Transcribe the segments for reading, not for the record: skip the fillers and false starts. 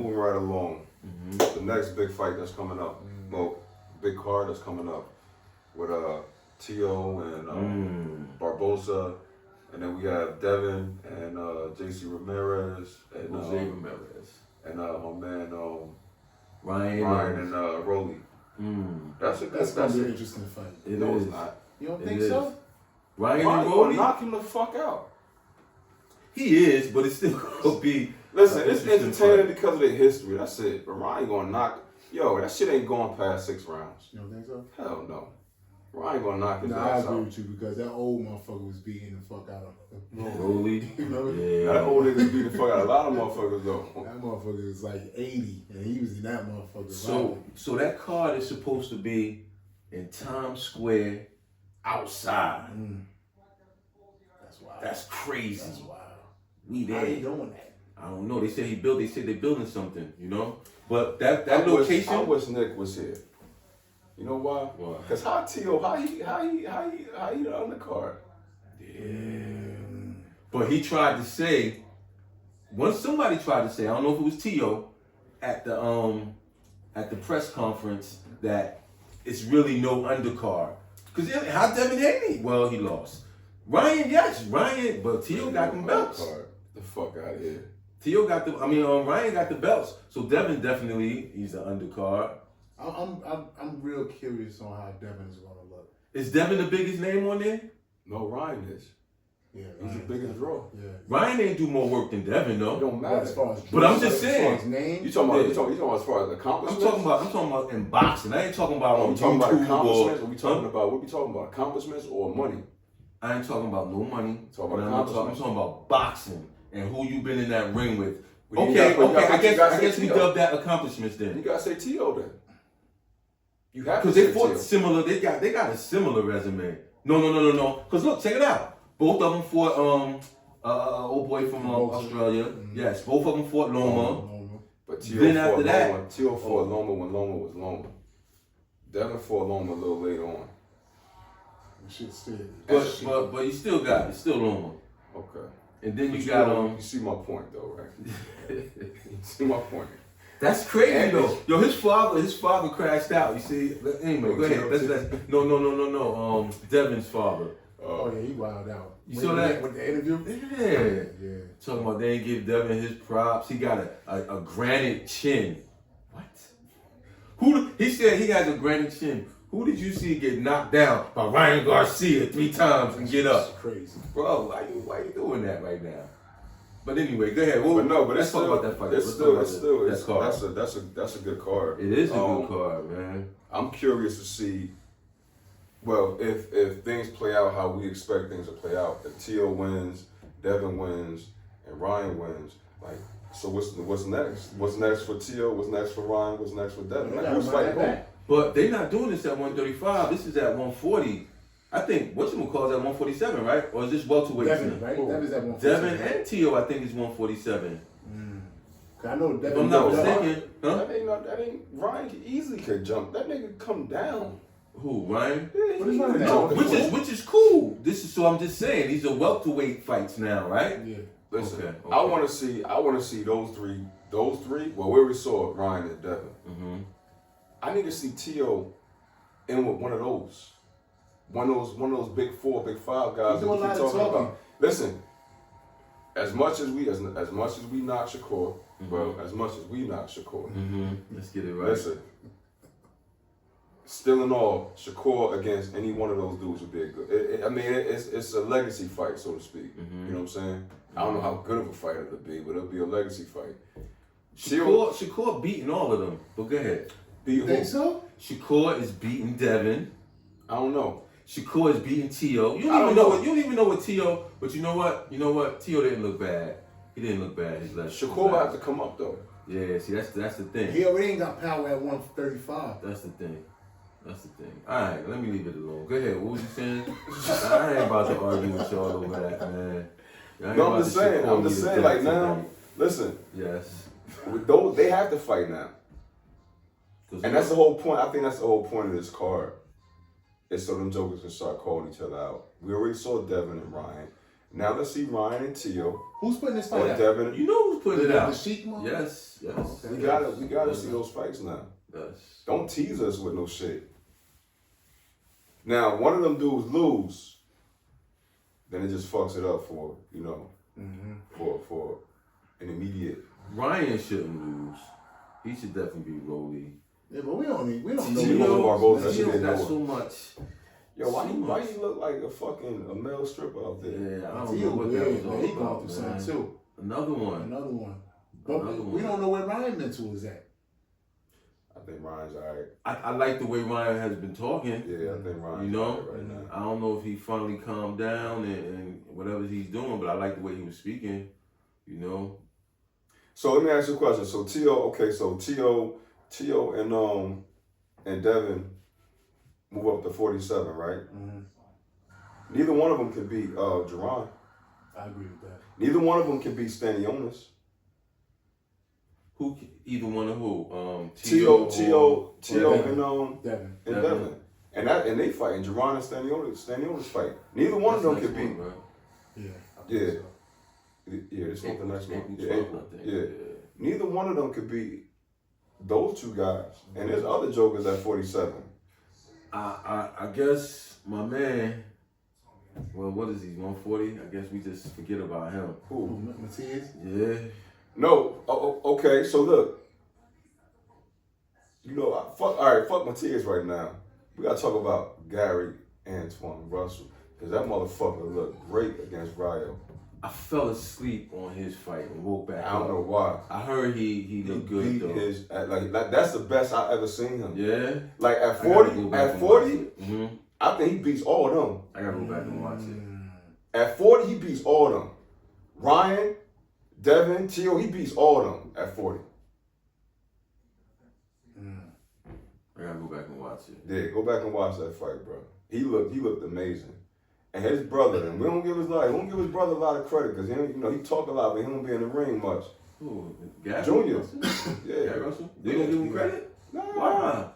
moving right along. The next big fight that's coming up, well, big card that's coming up with Tio and Barbosa, and then we have Devin and JC Ramirez and Jose Ramirez and my man Ryan and Rolly. That's gonna be an interesting fight. No, it's not. You don't think so? Ryan and Rolly knock him the fuck out. He is, but it's still gonna be. Listen, it's entertaining because of their history. That's it. But Ryan gonna knock. Yo, that shit ain't going past 6 rounds. You don't think so? Hell no. Ryan gonna knock his ass out. I agree with you because that old motherfucker was beating the fuck out of Rolly. You remember? Yeah. That old nigga beat the fuck out of a lot of motherfuckers though. That motherfucker is like 80, and he was in that motherfucker. So that card is supposed to be in Times Square, outside. That's wild. That's crazy. That's wild. We there. How you doing that? I don't know. They said they're building something, you know? But that location. I wish Nick was here. You know why? Why? Because how he the undercard? Yeah. But he tried to say, somebody tried to say, I don't know if it was Tio, at the press conference that it's really no undercard. Because how Devin Haney? Well, he lost. Ryan, yes, Ryan, but Tio got them belts. The fuck out of here. Ryan got the belts. So Devin definitely, he's the undercard. I'm real curious on how Devin's gonna look. Is Devin the biggest name on there? No, Ryan is. Yeah, he's the biggest draw. Yeah. Ryan ain't do more work than Devin, though. It don't matter. As far as but I'm just saying. As name, you talking about as far as accomplishments? I'm talking about in boxing. I ain't talking about on talking YouTube about accomplishments. or What we talking about? Accomplishments or money? I ain't talking about no money. I'm talking about boxing and who you been in that ring with. Well, okay. I guess we dub that accomplishments then. You gotta say T.O. then. You have to because they fought similar. They got a similar resume. No. Because look, check it out. Both of them fought old boy from Australia. Yes, both of them fought Loma. But T.O. Then fought after that, Loma. T.O. fought Loma when Loma was Loma. Devin fought Loma a little later on. But you still Loma. Okay. And then you got You see my point though, right? You see my point. That's crazy though. Yo, his father crashed out. You see. Anyway, go ahead. No. Devin's father. Oh yeah, he wild out. You saw that with the interview? Yeah. Talking about they ain't give Devin his props. He got a granite chin. What? He said he has a granite chin. Who did you see get knocked down by Ryan Garcia 3 times and get up? That's crazy. Bro, why you doing that right now? But anyway, go ahead. Let's talk about that fight. That's a good card. It is a good card, man. I'm curious to see. Well, if things play out how we expect things to play out, if Tio wins, Devin wins, and Ryan wins, so what's next? What's next for Tio? What's next for Ryan? What's next for Devin? Who's fighting who? But they're not doing this at 135. This is at 140. I think whatchamacallit is at 147, right? Or is this welterweight? Devin, right? Devin's at 147. Devin and Tio, I think, is 147. I know Devin. If I'm not mistaken, that ain't Ryan easily could jump. That nigga come down. Who, Ryan? Yeah, which is cool. So I'm just saying these are welterweight fights now, right? Yeah. Listen, okay. I want to see those three. Well, where we saw Ryan and Devin. Mm-hmm. I need to see Tio in with one of those. One of those big 4, big 5 guys that we keep talking about. Listen, as much as we knock Shakur, well, as much as we knock Shakur. Let's get it right. Listen, still in all, Shakur against any one of those dudes would be a good. It's a legacy fight, so to speak. You know what I'm saying? I don't know how good of a fight it'll be, but it'll be a legacy fight. Shakur beating all of them. But go ahead. You think so? Shakur is beating Devin. I don't know. Shakur is beating Tio. You don't even know what Tio. But you know what? Tio didn't look bad. He didn't look bad. His left. Shakur will have to come up though. Yeah. See, that's the thing. He already ain't got power at 135. That's the thing. All right, let me leave it alone. Go ahead. What was you saying? I ain't about to argue with y'all over that, man. No, I'm just saying. Like now, listen. Yes. With those, they have to fight now. And that's the whole point. I think that's the whole point of this card. Is so them jokers can start calling each other out. We already saw Devin and Ryan. Now let's see Ryan and Tio. Who's putting this fight Or out? Devin. You know who's putting it The out? Sheik one? Yes. We gotta see those fights now. Yes. Don't tease us with no shit. Now, one of them dudes lose, then it just fucks it up for, you know, for an immediate. Ryan shouldn't lose. He should definitely be Rolly. Yeah, but we don't know. Tio got so much. Yo, why you look like a male stripper out there? Yeah, I don't Tio know what that weird, was all man. He going about, through man. something too. Another one. But we don't know where Ryan mental is at. I think Ryan's alright. I like the way Ryan has been talking. Yeah, I think Ryan's You know? alright right now. I don't know if he finally calmed down and whatever he's doing, but I like the way he was speaking. You know? So let me ask you a question. So Tio and Devin move up to 47, right? Neither one of them can beat Jerron. I agree with that. Neither one of them can beat Stanionis. Either one of who? Tio Devin. and Devin. And they fight. And Jerron and Stanionis fight. Neither one of them can beat. Right? Yeah. Yeah, this is the next one. Yeah. Neither one of them could beat those two guys. And there's other jokers at 47. I guess my man, well, what is he, 140? I guess we just forget about him. Who? Matias? Yeah. No. Okay, so look. You know, fuck Matias right now. We gotta talk about Gary Antoine Russell. Because that motherfucker looked great against Ryo. I fell asleep on his fight and woke back I don't up. know why. I heard he looked good though. That's the best I ever seen him. Yeah. Like at 40, Mm-hmm. I think he beats all of them. I gotta go back and watch it. At 40, he beats all of them. Ryan, Devin, Tio, he beats all of them at 40. I gotta go back and watch it. Yeah, go back and watch that fight, bro. He looked amazing. And his brother, and we don't give his brother a lot of credit because he talk a lot, but he don't be in the ring much. Who? Gary Junior. Russell? Yeah. Gary Russell? They don't give him credit? Nah. Why?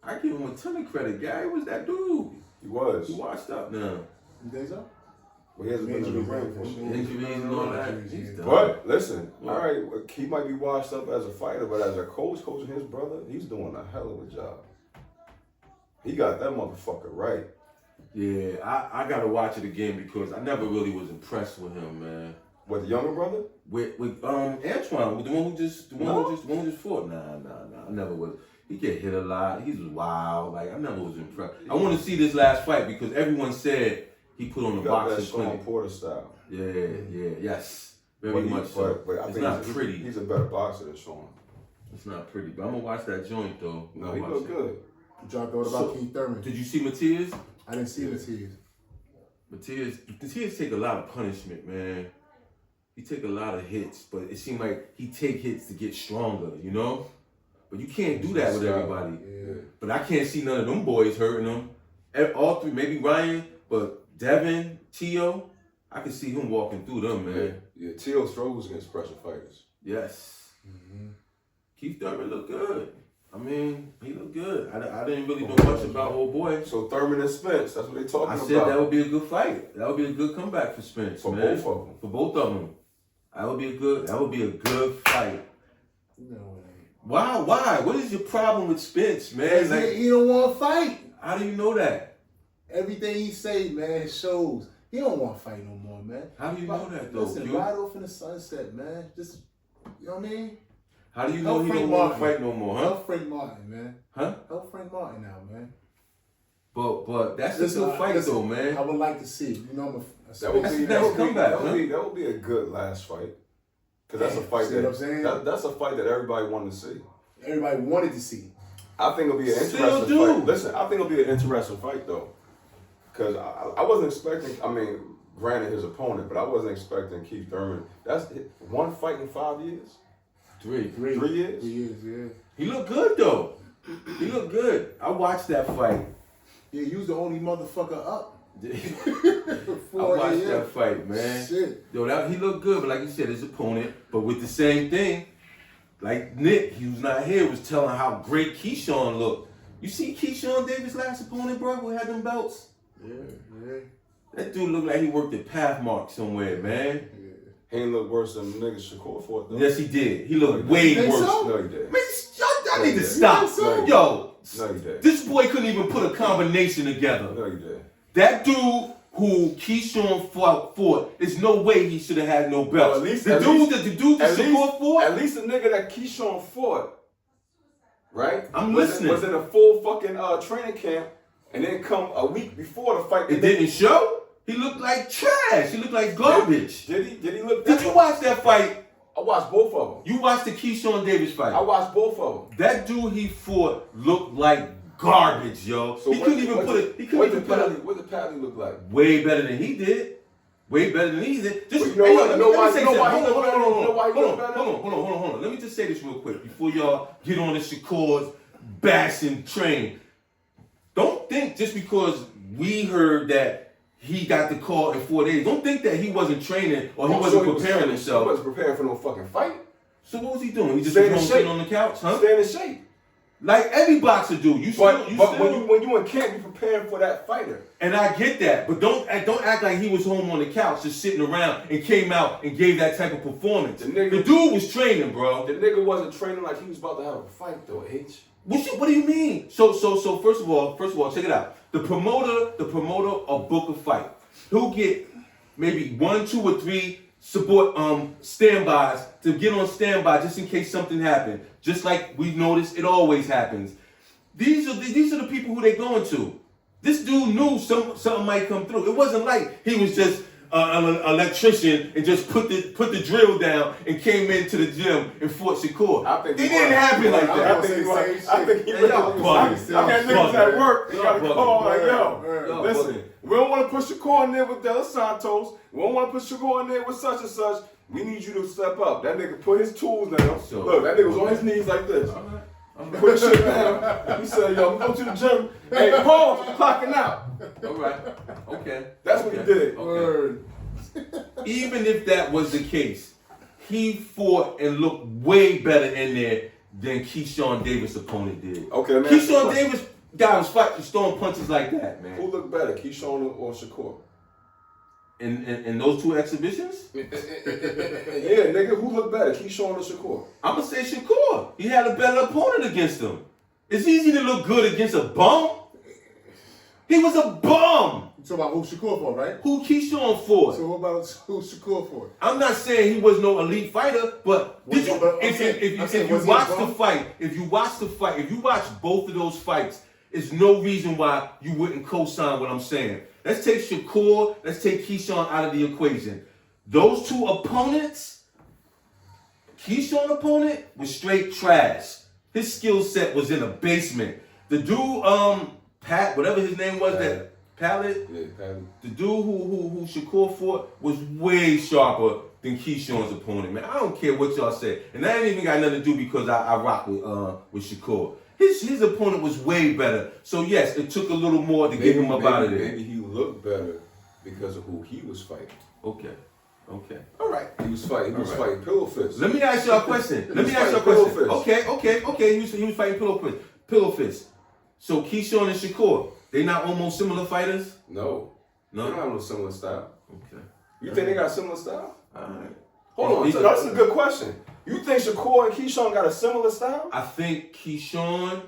I give him a ton of credit. Gary was that dude. He was. He washed up now. You think so? But he hasn't been in the ring for sure. Injuries and all that. He's done. But listen, all right, he might be washed up as a fighter, but as a coaching his brother, he's doing a hell of a job. He got that motherfucker right. Yeah, I gotta watch it again because I never really was impressed with him, man. With the younger brother? With Antoine, with the one who just fought. Nah. I never was. He get hit a lot. He was wild. Like I never was impressed. I want to see this last fight because everyone said he put on the boxing Sean clinic. Porter style. Yes, very much so. But I it's think not pretty. He's a better boxer than Sean. It's not pretty, but I'm gonna watch that joint though. No, he looked good. What y'all thought about Keith Thurman? Did you see Matias? I didn't see Matias. Matias take a lot of punishment, man. He take a lot of hits, but it seemed like he take hits to get stronger, you know? But you can't do that with everybody. Yeah. But I can't see none of them boys hurting them. All three, maybe Ryan, but Devin, Tio, I can see him walking through them, man. Yeah, Tio throws against pressure fighters. Yes. Keith Thurman looked good. I mean, he looked good. I didn't really know much about old boy. So Thurman and Spence, that's what they talking about. I said that would be a good fight. That would be a good comeback for Spence, For man. both of them. For both of them. That would be a good fight. No way. Why? What is your problem with Spence, man? Like, He don't want to fight. how do you know that? Everything he say, man, shows. He don't want to fight no more, man. How do you know that though? Listen, Q? ride off in the sunset, man. Just, you know what I mean? How do you know he Frank don't want to Martin. fight no more, huh? Help Frank Martin, man. Huh? Help Frank Martin out, man. But that's a good fight though, man. I would like to see. You know, That would That's be a good last fight. Because that's a fight See what I'm saying? that's a fight that everybody wanted to see. Everybody wanted to see. I think it'll be an Still interesting do. fight. Listen, I think it'll be an interesting fight though. Because I wasn't expecting, granted his opponent, but I wasn't expecting Keith Thurman. That's one fight in 5 years? 3. 3 years? 3 years, yeah. He looked good though. He looked good. I watched that fight. Yeah, you was the only motherfucker up. I watched that fight, man. Shit. Yo, he looked good, but like you said, his opponent. But with the same thing, like Nick, he was not here, was telling how great Keyshawn looked. You see Keyshawn Davis' last opponent, bro, who had them belts? Yeah. That dude looked like he worked at Pathmark somewhere, man. He ain't look worse than nigga Shakur fought though. Yes, he did. He looked way worse. So? No, he did. Man, y'all need to stop. So? Yo, No, he did. this boy couldn't even put a combination together. No, he did. That dude who Keyshawn fought, there's no way he should have had no belt. Well, at least the dude that Shakur fought. At least the nigga that Keyshawn fought, right? I'm was listening. Was in a full fucking training camp, and then come a week before the fight. It didn't show. He looked like trash. He looked like garbage. Did he? Did he look? Did you watch that fight? I watched both of them. You watched the Keyshawn Davis fight. I watched both of them. That dude he fought looked like garbage, yo. So He couldn't even put it. He couldn't even put it. What did Padley look like? Way better than he did. Way better than he did. Just Well, you know what? let You know me why- say you know why something. he look better? You know why he look better? Hold on. Let me just say this real quick before y'all get on the Shakur's bashing train. Don't think just because we heard that he got the call in 4 days. Don't think that he wasn't training or he wasn't preparing himself. He wasn't preparing for no fucking fight. So what was he doing? He just Staying in was shape. sitting on the couch, huh? Staying in shape. Like every boxer do. But when you in camp, you preparing for that fighter. And I get that, but don't act like he was home on the couch just sitting around and came out and gave that type of performance. The dude was training, bro. The nigga wasn't training like he was about to have a fight though, H. What do you mean? So first of all, check it out. The promoter will book a fight. He'll get maybe 1, 2, or 3 support standbys to get on standby just in case something happened. Just like we noticed, it always happens. These are the people who they going to. This dude knew something might come through. It wasn't like he was just an electrician and just put the drill down and came into the gym and fought Shakur. It didn't happen like that. I think he really was. I got niggas at work. They got a call like, yo, listen, we don't want to put Shakur in there with De Los Santos. We don't want to put Shakur in there with such and such. We need you to step up. That nigga put his tools down. Look, that nigga was on his knees like this. Put shit down. He said, yo, go to the gym. Hey, pause, I'm clocking out. All right. Okay. That's what he did. Okay. Even if that was the case, he fought and looked way better in there than Keyshawn Davis' opponent did. Okay, man. Keyshawn Davis guy was fighting, throwing punches like that, man. Who looked better, Keyshawn or Shakur? In those 2 exhibitions? Yeah, nigga, who looked better, Keyshawn or Shakur? I'm gonna say Shakur. He had a better opponent against him. It's easy to look good against a bum. He was a bum. You talking about who Shakur for, right? Who Keyshawn fought. So what about who Shakur for? I'm not saying he was no elite fighter, but if you watch the fight, if you watch both of those fights, there's no reason why you wouldn't co-sign what I'm saying. Let's take Shakur, let's take Keyshawn out of the equation. Those 2 opponents, Keyshawn opponent was straight trash. His skill set was in a basement. The dude, Pat, whatever his name was, that Pallet, Yeah, Padley. the dude who Shakur fought was way sharper than Keyshawn's opponent, man. I don't care what y'all say. And that ain't even got nothing to do because I rock with Shakur. His opponent was way better. So yes, it took a little more to get him up out of there. Maybe he looked better because of who he was fighting. Okay. All right. He was fighting pillow fists. Let me ask y'all a question. Okay. He was fighting pillow fist. So Keyshawn and Shakur, they not almost similar fighters? No. They don't have no similar style. Okay. You think they got similar style? All right. Hold on, so that's a good question. You think Shakur and Keyshawn got a similar style? I think Keyshawn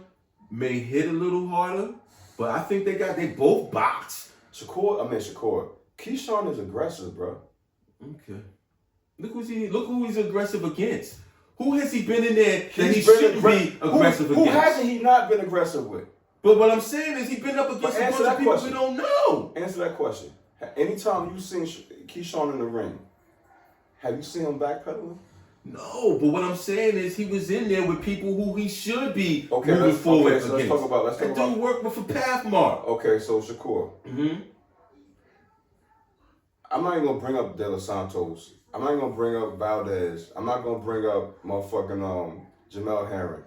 may hit a little harder, but I think they both box. Shakur. Keyshawn is aggressive, bro. Okay. Look who he's aggressive against. Who has he been in there that he He's been shouldn't be aggressive who against? Who hasn't he not been aggressive with? But what I'm saying is he's been up against a bunch of people question. we don't know. Answer that question. Anytime you've seen Keyshawn in the ring, have you seen him backpedaling? No, but what I'm saying is he was in there with people who he should be moving forward against. Let's talk about. That dude worked with a Pathmark. Okay, so Shakur. Mm-hmm. I'm not even gonna bring up De Los Santos. I'm not even gonna bring up Valdez. I'm not gonna bring up motherfucking Jamel Herring.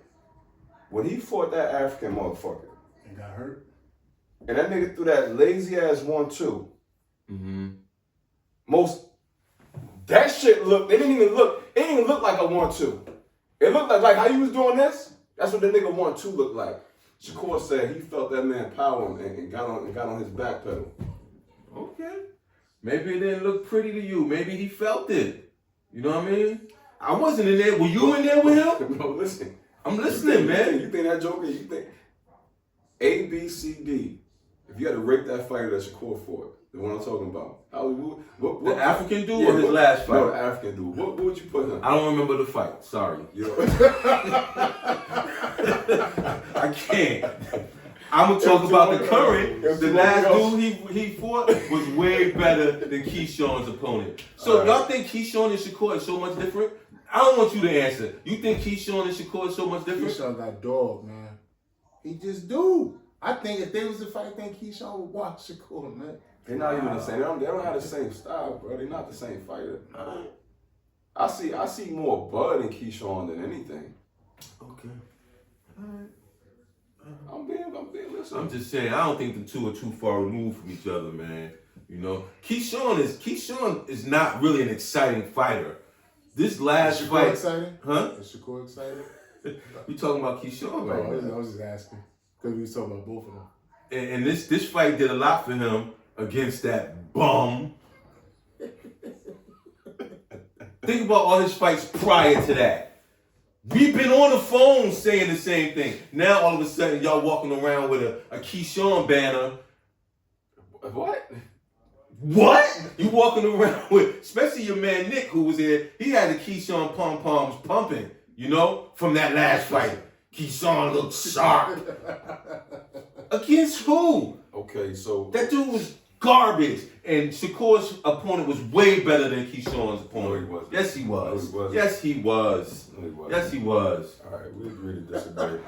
When he fought that African motherfucker And got hurt. and that nigga threw that lazy ass 1-2. Mm-hmm. That shit looked. It didn't even look like a 1-2. It looked like how you was doing this. That's what the nigga 1-2 looked like. Shakur said he felt that man power and got on his back pedal. Okay. Maybe it didn't look pretty to you. Maybe he felt it. You know what I mean? I wasn't in there. Were you in there with him? No, listen. I'm listening, man. You think that Joker? You think A, B, C, D? If you had to rate that fighter that Shakur fought, the one I'm talking about, what The African dude or his last fight? No, the African dude. What would you put him? I don't remember the fight. Sorry. I can't. I'm gonna talk about the current. The last dude he fought was way better than Keyshawn's opponent. So y'all think Keyshawn and Shakur is so much different? I don't want you to answer. You think Keyshawn and Shakur is so much different? Keyshawn got dog, man. He just do. I think if they was to fight, I think Keyshawn would watch Shakur, man. They're not even the same. They don't have the same style, bro. They're not the same fighter. I see more Bud in Keyshawn than anything. Okay. All right. I'm being listening. I'm just saying, I don't think the two are too far removed from each other, man. You know, Keyshawn is not really an exciting fighter. This last Is Shakur fight, excited? huh? Is Shakur excited? You talking about Keyshawn, right? I was just asking because we was talking about both of them. And this fight did a lot for him against that bum. Think about all his fights prior to that. We've been on the phone saying the same thing. Now all of a sudden y'all walking around with a Keyshawn banner. What? What? You walking around with, especially your man Nick who was here, he had the Keyshawn pom-poms pumping, you know, from that last fight. Keyshawn looked sharp. Against who? Okay, so That dude was garbage. And Shakur's opponent was way better than Keyshawn's opponent. No, he wasn't. Yes, he was. No, he wasn't. Yes, he was. No, he wasn't. Yes, he was. All right, we agree to disagree.